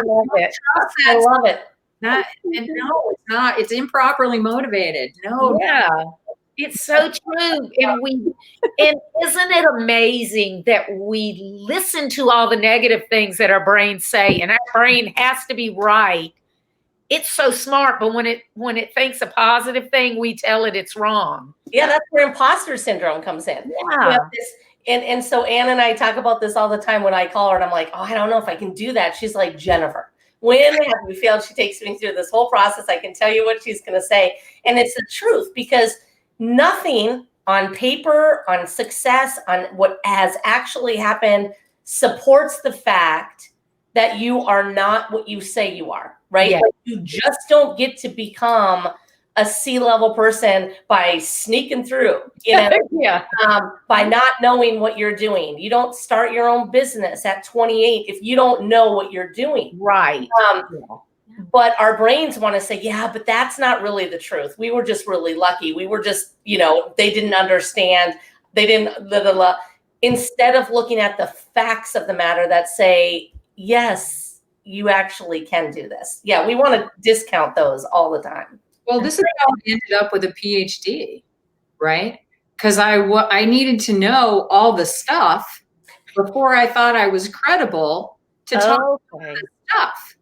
love it. I love it. No, it's not. It's improperly motivated. No. Yeah. It's so true. And isn't it amazing that we listen to all the negative things that our brains say, and our brain has to be right. It's so smart, but when it thinks a positive thing, we tell it it's wrong. Yeah, that's where imposter syndrome comes in. Yeah. And so Ann and I talk about this all the time when I call her and I'm like, oh, I don't know if I can do that. She's like, Jennifer, when have you failed? She takes me through this whole process. I can tell you what she's going to say. And it's the truth, because nothing on paper, on success, on what has actually happened supports the fact that you are not what you say you are, right? Yeah. Like, you just don't get to become a C-level person by sneaking through, by not knowing what you're doing. You don't start your own business at 28 if you don't know what you're doing. Right. But our brains want to say, yeah, but that's not really the truth. We were just really lucky. We were just, they didn't understand. They didn't, blah, blah, blah. Instead of looking at the facts of the matter that say, yes, you actually can do this. Yeah, we want to discount those all the time. Well, this is how I ended up with a PhD, right? Because I needed to know all the stuff before I thought I was credible to talk about the stuff.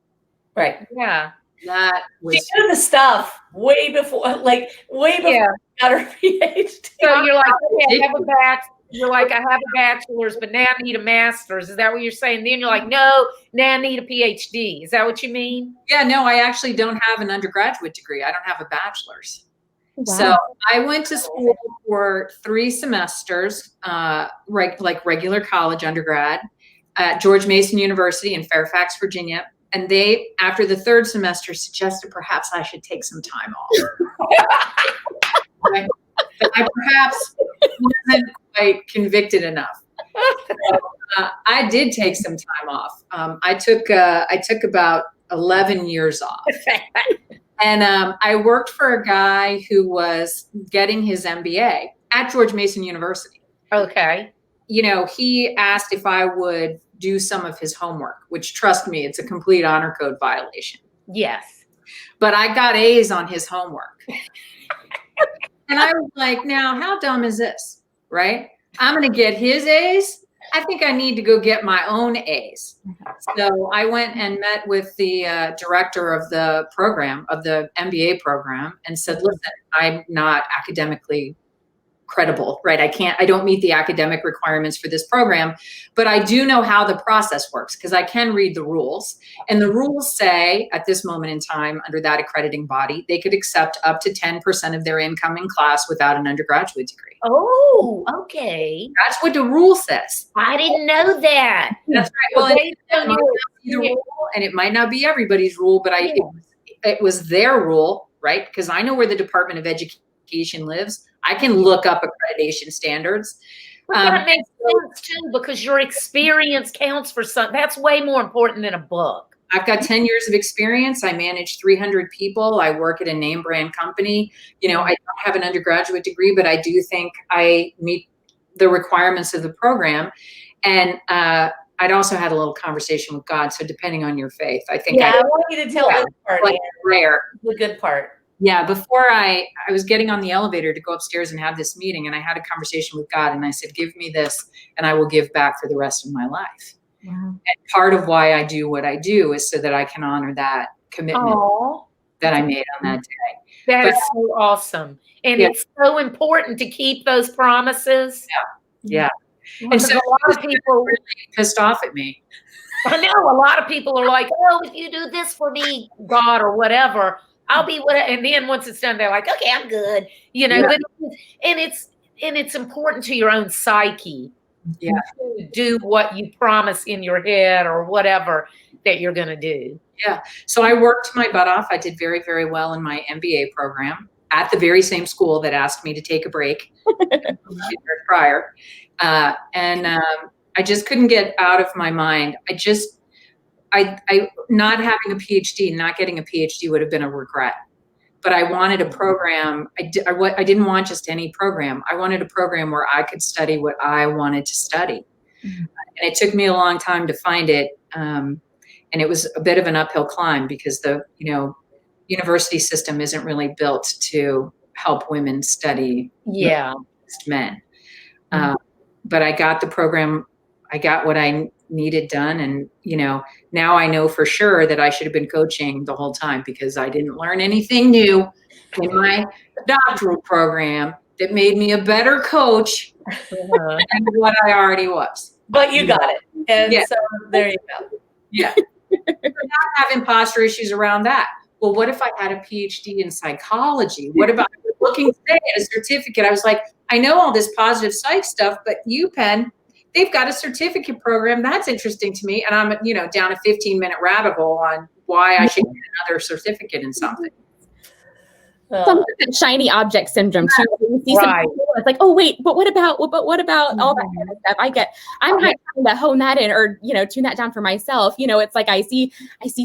Right. Yeah. That was. She knew the stuff way before she got her PhD. So you're like, okay, I have a bachelor's, but now I need a master's. Is that what you're saying? Then you're like, no, now I need a PhD. Is that what you mean? Yeah, no, I actually don't have an undergraduate degree. I don't have a bachelor's. Wow. So I went to school for 3 semesters, like regular college undergrad at George Mason University in Fairfax, Virginia. And they, after the 3rd semester, suggested perhaps I should take some time off. Right? But I perhaps wasn't quite convicted enough. So, I did take some time off. I took about 11 years off. And I worked for a guy who was getting his MBA at George Mason University. Okay. He asked if I would do some of his homework, which, trust me, it's a complete honor code violation. Yes. But I got A's on his homework. And I was like, now, how dumb is this, right? I'm going to get his A's. I think I need to go get my own A's. So I went and met with the director of the program, of the MBA program, and said, listen, I'm not academically credible, right? I don't meet the academic requirements for this program, but I do know how the process works because I can read the rules. And the rules say at this moment in time, under that accrediting body, they could accept up to 10% of their incoming class without an undergraduate degree. Oh, okay. That's what the rule says. I didn't know that. That's right. Well, it might not be the rule, and it might not be everybody's rule, but it was their rule, right? Because I know where the Department of Education lives. I can look up accreditation standards. That makes sense too, because your experience counts for something. That's way more important than a book. I've got 10 years of experience. I manage 300 people. I work at a name brand company. I don't have an undergraduate degree, but I do think I meet the requirements of the program. And I'd also had a little conversation with God. So depending on your faith, I think I want you to tell this part. Like rare. The good part. Yeah, before I was getting on the elevator to go upstairs and have this meeting, and I had a conversation with God, and I said, give me this, and I will give back for the rest of my life. Wow. And part of why I do what I do is so that I can honor that commitment that I made on that day. That is so awesome. And it's so important to keep those promises. Yeah. And so a lot of people are really pissed off at me. I know a lot of people are like, oh, if you do this for me, God, or whatever, I'll be whatever. And then once it's done, they're like, okay, I'm good. But it's important to your own psyche to do what you promise in your head or whatever that you're going to do. Yeah. So I worked my butt off. I did very, very well in my MBA program at the very same school that asked me to take a break prior. And I just couldn't get out of my mind. I not having a PhD, not getting a PhD would have been a regret. But I wanted a program. I didn't want just any program. I wanted a program where I could study what I wanted to study. Mm-hmm. And it took me a long time to find it. And it was a bit of an uphill climb because the university system isn't really built to help women study men. But I got the program. I got what I needed done. And, now I know for sure that I should have been coaching the whole time because I didn't learn anything new in my doctoral program that made me a better coach than what I already was. But you got it. And so there you go. Yeah. Not have imposter issues around that. Well, what if I had a PhD in psychology? What about looking today at a certificate? I was like, I know all this positive psych stuff, but UPenn, they've got a certificate program. That's interesting to me. And I'm, down a 15-minute rabbit hole on why I should get another certificate in something. Some shiny object syndrome too. You see something cool, it's like, oh wait, but what about all that kind of stuff? I'm trying to hone that in or tune that down for myself. It's like I see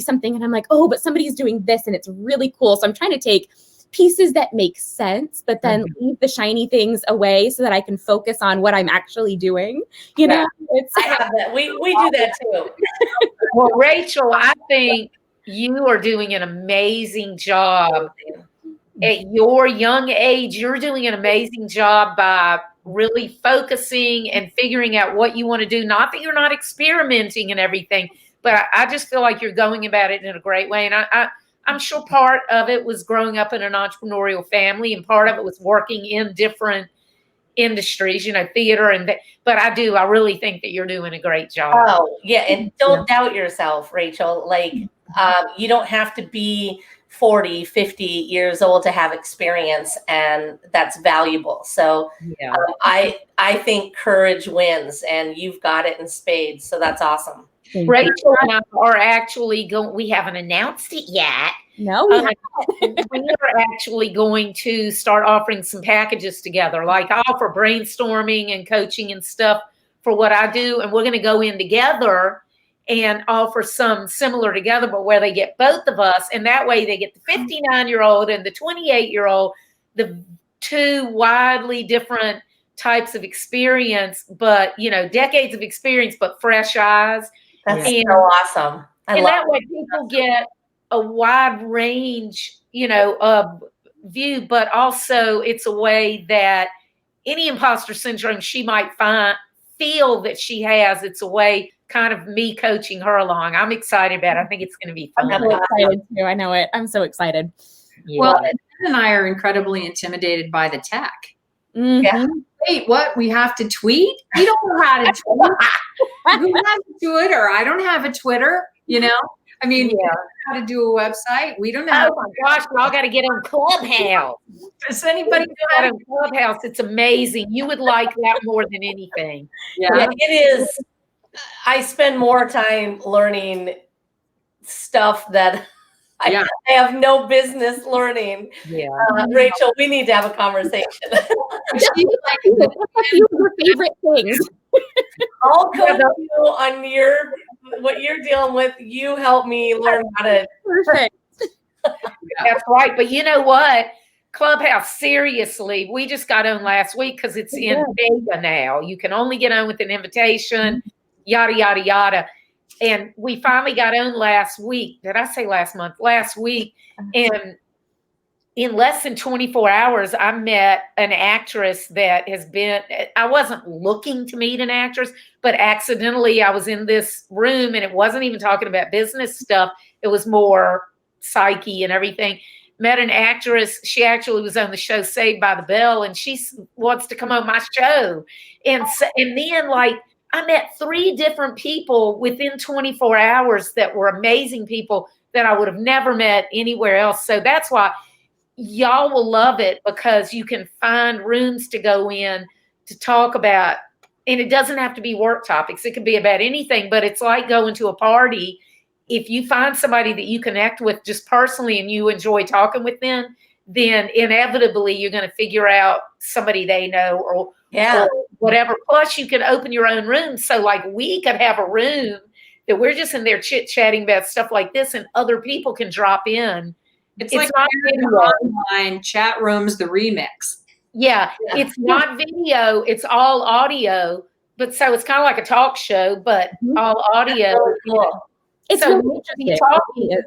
something and I'm like, oh, but somebody's doing this and it's really cool. So I'm trying to take pieces that make sense, but then leave the shiny things away so that I can focus on what I'm actually doing. I have that. We do that too. Well, Rachel, I think you are doing an amazing job. At your young age, you're doing an amazing job by really focusing and figuring out what you want to do. Not that you're not experimenting and everything, but I just feel like you're going about it in a great way. And I'm sure part of it was growing up in an entrepreneurial family, and part of it was working in different industries, theater but I really think that you're doing a great job. Oh, yeah. And don't doubt yourself, Rachel. Like, you don't have to be 40, 50 years old to have experience, and that's valuable. So I think courage wins, and you've got it in spades. So that's awesome. Rachel and I are actually going, we haven't announced it yet. No, we are actually going to start offering some packages together. Like I offer brainstorming and coaching and stuff for what I do. And we're going to go in together and offer some similar together, but where they get both of us. And that way they get the 59-year-old and the 28-year-old, the two widely different types of experience, but, decades of experience, but fresh eyes. That's so awesome. And that way people get a wide range, of view, but also it's a way that any imposter syndrome she might feel that she has, it's a way kind of me coaching her along. I'm excited about it. I think it's going to be fun. I'm so excited too. I know it. I'm so excited. Yeah. Well, Ed and I are incredibly intimidated by the tech. Yeah. Wait, what? We have to tweet? We don't know how to tweet. Who has a Twitter? I don't have a Twitter, you know? I mean, we don't know how to do a website. We don't know how Oh my gosh, we all got to get on Clubhouse. Does anybody know how Get to on Clubhouse. It's amazing. You would like that more than anything. Yeah, it is. I spend more time learning stuff that I have no business learning. Yeah. Rachel, we need to have a conversation. What's your favorite things? I'll coach you on what you're dealing with. You help me learn how to. Perfect. That's right. But you know what? Clubhouse, seriously, we just got on last week because it's in beta now. You can only get on with an invitation, yada, yada, yada. And we finally got on last week. Did I say last month? Last week. And in less than 24 hours, I met an actress that has been, I wasn't looking to meet an actress, but accidentally I was in this room and it wasn't even talking about business stuff. It was more psyche and everything. Met an actress. She actually was on the show Saved by the Bell, and she wants to come on my show. And then like I met 3 different people within 24 hours that were amazing people that I would have never met anywhere else. So that's why y'all will love it, because you can find rooms to go in to talk about, and it doesn't have to be work topics. It could be about anything, but it's like going to a party. If you find somebody that you connect with just personally and you enjoy talking with them, then inevitably you're going to figure out somebody they know or whatever. Plus you can open your own room. So like we could have a room that we're just in there chit-chatting about stuff like this, and other people can drop in. It's like not online chat rooms, the remix. Yeah, it's not video, it's all audio. But so it's kind of like a talk show, but all audio. Cool. It's so really we talking,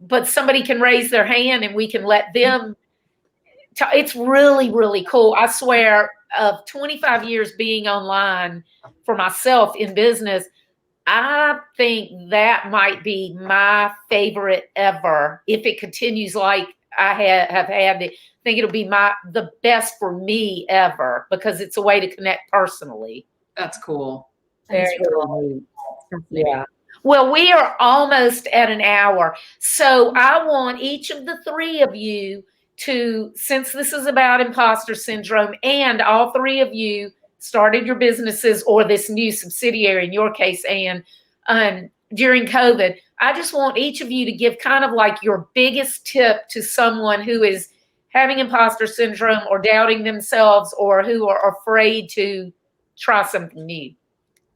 but somebody can raise their hand and we can let them. It's really, really cool. I swear, of 25 years being online for myself in business, I think that might be my favorite ever. If it continues like I have had it, I think it'll be the best for me ever, because it's a way to connect personally. That's cool. Very cool. Yeah. Well, we are almost at an hour. So I want each of the 3 of you to, since this is about imposter syndrome, and all 3 of you started your businesses, or this new subsidiary in your case, Anne, during COVID, I just want each of you to give kind of like your biggest tip to someone who is having imposter syndrome or doubting themselves, or who are afraid to try something new.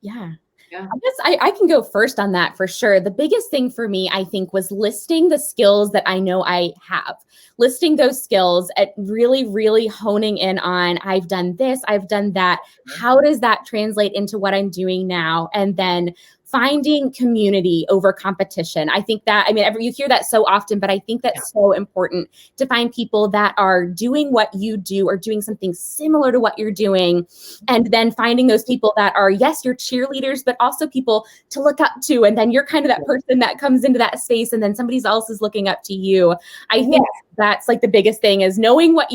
Yeah. I guess I can go first on that for sure. The biggest thing for me, I think, was listing the skills that I know I have. Listing those skills and really, really honing in on, I've done this, I've done that. How does that translate into what I'm doing now? And then finding community over competition. I think that, I mean, you hear that so often, but I think that's so important to find people that are doing what you do or doing something similar to what you're doing. And then finding those people that are, yes, you're cheerleaders, but also people to look up to. And then you're kind of that person that comes into that space and then somebody else is looking up to you. I think that's like the biggest thing, is knowing what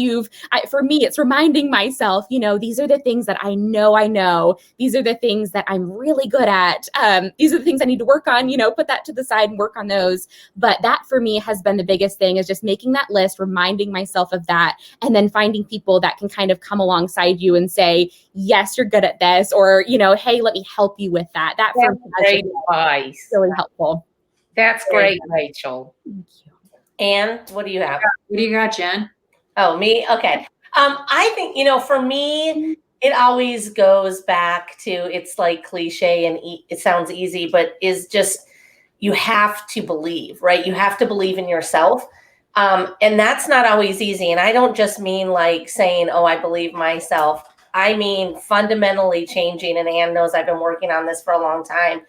for me, it's reminding myself, these are the things that I know. These are the things that I'm really good at. These are the things I need to work on, put that to the side and work on those. But that for me has been the biggest thing, is just making that list, reminding myself of that, and then finding people that can kind of come alongside you and say, yes, you're good at this, or, hey, let me help you with that. That's great advice. Really helpful. That's great, Rachel. Thank you. Anne, what do you have? What do you got, Jen? Oh, me? Okay. I think, for me, it always goes back to, it's like cliche and it sounds easy, but is just, you have to believe, right? You have to believe in yourself. And that's not always easy. And I don't just mean like saying, oh, I believe myself. I mean, fundamentally changing, and Anne knows I've been working on this for a long time,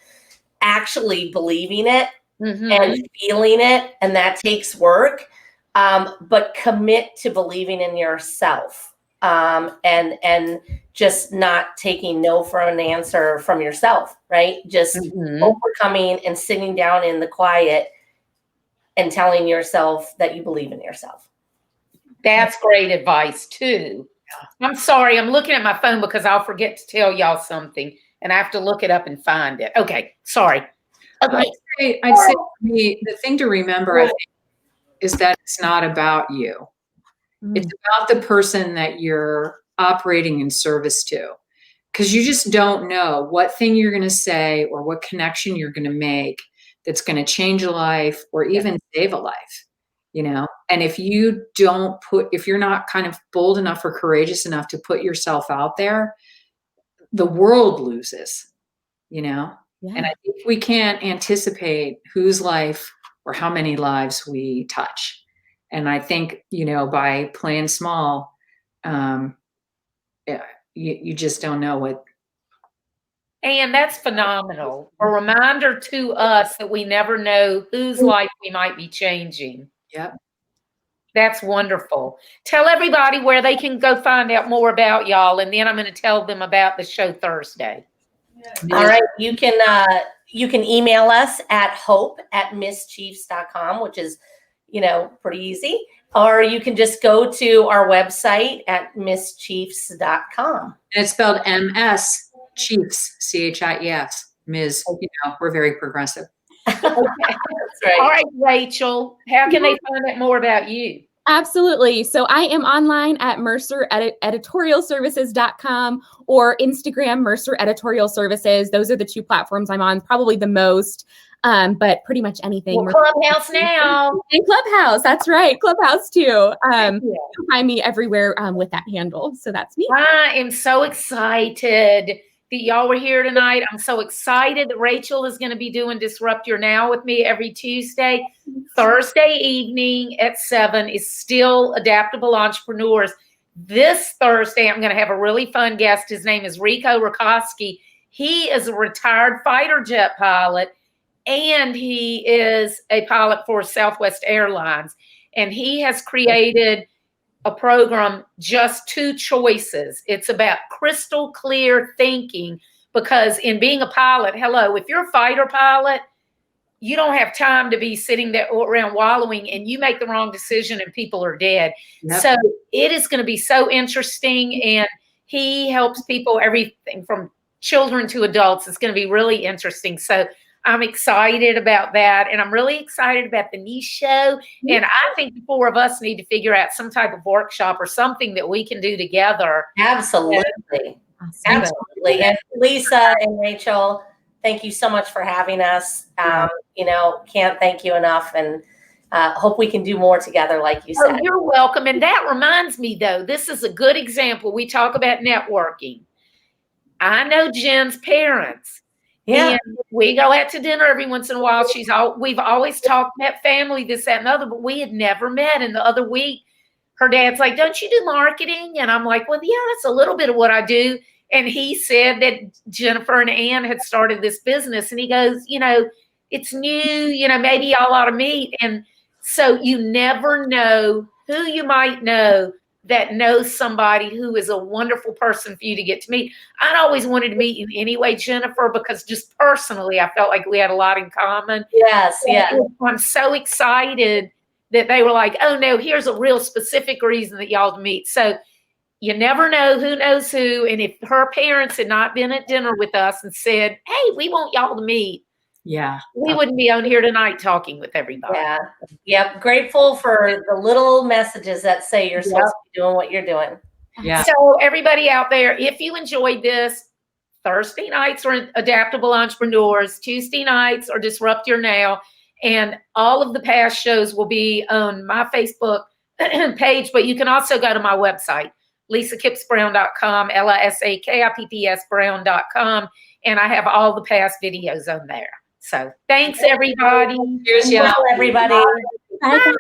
actually believing it and feeling it. And that takes work, but commit to believing in yourself. And just not taking no for an answer from yourself, right? Just overcoming and sitting down in the quiet and telling yourself that you believe in yourself. That's great advice too. I'm sorry. I'm looking at my phone because I'll forget to tell y'all something and I have to look it up and find it. Okay. Sorry. Okay. I'd say for me, the thing to remember, I think, is that it's not about you. It's about the person that you're operating in service to. Because you just don't know what thing you're going to say or what connection you're going to make that's going to change a life or even save a life, And if you're not kind of bold enough or courageous enough to put yourself out there, the world loses, Yeah. And I think we can't anticipate whose life or how many lives we touch. And I think, by playing small, you just don't know what. And that's phenomenal. A reminder to us that we never know whose life we might be changing. Yep. That's wonderful. Tell everybody where they can go find out more about y'all, and then I'm going to tell them about the show Thursday. All right. You can email us at hope@MsChiefs.com, which is, pretty easy. Or you can just go to our website at MsChiefs.com. And it's spelled MsChiefs, CHIES. Ms. We're very progressive. That's right. All right, Rachel, how can they find out more about you? Absolutely. So I am online at Mercer Editorial Services.com or Instagram, Mercer Editorial Services. Those are the two platforms I'm on, probably the most, but pretty much anything. Well, Clubhouse now. And Clubhouse, that's right. Clubhouse too. You can find me everywhere with that handle. So that's me. I am so excited that y'all were here tonight. I'm so excited that Rachel is going to be doing Disrupt Your Now with me every Tuesday. Thursday evening at 7 is still Adaptable Entrepreneurs. This Thursday, I'm going to have a really fun guest. His name is Rico Rakoski. He is a retired fighter jet pilot, and he is a pilot for Southwest Airlines. And he has created a program, Just Two Choices. It's about crystal clear thinking, because in being a pilot, if you're a fighter pilot, you don't have time to be sitting there around wallowing and you make the wrong decision and people are dead. Yep. So it is going to be so interesting. And he helps people, everything from children to adults. It's going to be really interesting. So I'm excited about that. And I'm really excited about the niche show. And I think the four of us need to figure out some type of workshop or something that we can do together. Absolutely. Absolutely. And Lisa and Rachel, thank you so much for having us. Can't thank you enough. And hope we can do more together, like you said. Oh, you're welcome. And that reminds me, though, this is a good example. We talk about networking. I know Jen's parents. Yeah. And we go out to dinner every once in a while. We've always talked about family, this, that, and the other, but we had never met. And the other week, her dad's like, "Don't you do marketing?" And I'm like, "Well, yeah, that's a little bit of what I do." And he said that Jennifer and Ann had started this business. And he goes, it's new, maybe y'all ought to meet. And so you never know who you might know that knows somebody who is a wonderful person for you to get to meet. I'd always wanted to meet you anyway, Jennifer, because just personally, I felt like we had a lot in common. Yes, yeah. I'm so excited that they were like, "Oh no, here's a real specific reason that y'all to meet." So you never know who knows who. And if her parents had not been at dinner with us and said, "Hey, we want y'all to meet," we wouldn't be on here tonight talking with everybody. Yeah. Yep. Grateful for the little messages that say you're supposed to be doing what you're doing. Yeah. So everybody out there, if you enjoyed this, Thursday nights are Adaptable Entrepreneurs, Tuesday nights are Disrupt Your Now, and all of the past shows will be on my Facebook page, but you can also go to my website, LisaKipps-Brown.com, LISAKIPPS Brown.com, and I have all the past videos on there. So thanks, everybody. Cheers, y'all. Everybody. Bye.